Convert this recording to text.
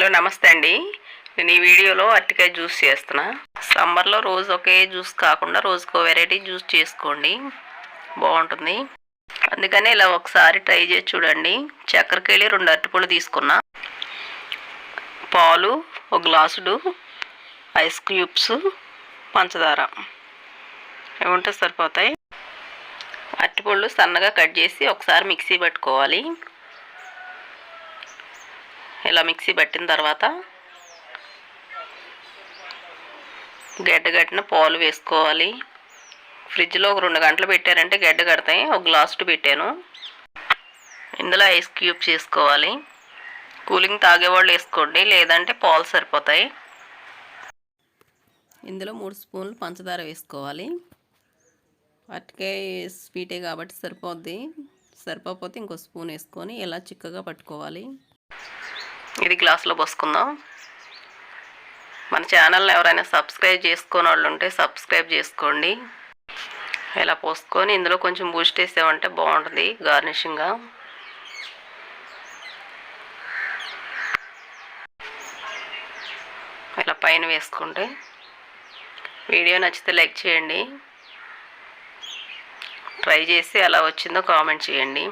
Hello నమస్తే అండి. నేను ఈ వీడియోలో అరటికాయ జ్యూస్ చేస్తున్నా. సమ్మర్లో రోజు ఒకే జ్యూస్ కాకుండా రోజుకో వెరైటీ జ్యూస్ చేసుకోండి, బాగుంటుంది. అందుకని ఇలా ఒకసారి ట్రై చేసి చూడండి. చక్కెరకేళి 2 అరటిపళ్ళు తీసుకున్నా, పాలు 1 గ్లాసుడు, ఐస్ క్యూబ్స్, పంచదార ఇవి ఉంటే సరిపోతాయి. అరటిపళ్ళు సన్నగా కట్ చేసి ఒకసారి మిక్సీ పట్టుకోవాలి. ఇలా మిక్సీ పట్టిన తర్వాత గడ్డగట్టిన పాలు వేసుకోవాలి. ఫ్రిడ్జ్లో ఒక 2 గంటలు పెట్టారంటే గడ్డ కడతాయి. 1 గ్లాసు పెట్టాను. ఇందులో ఐస్ క్యూబ్స్ వేసుకోవాలి. కూలింగ్ తాగేవాళ్ళు వేసుకోండి, లేదంటే పాలు సరిపోతాయి. ఇందులో 3 స్పూన్లు పంచదార వేసుకోవాలి. అరటికాయ స్వీటే కాబట్టి సరిపోద్ది. సరిపోతే ఇంకో స్పూన్ వేసుకొని ఇలా చిక్కగా పట్టుకోవాలి. ఇది గ్లాసులో పోసుకుందాం. మన ఛానల్ని ఎవరైనా సబ్స్క్రైబ్ చేసుకునే వాళ్ళు ఉంటే సబ్స్క్రైబ్ చేసుకోండి. ఇలా పోసుకొని ఇందులో కొంచెం బూస్ట్ వేసామంటే బాగుంటుంది గార్నిషింగ్గా. ఇలా పైన వేసుకుంటే. వీడియో నచ్చితే లైక్ చేయండి. ట్రై చేసి ఎలా వచ్చిందో కామెంట్ చేయండి.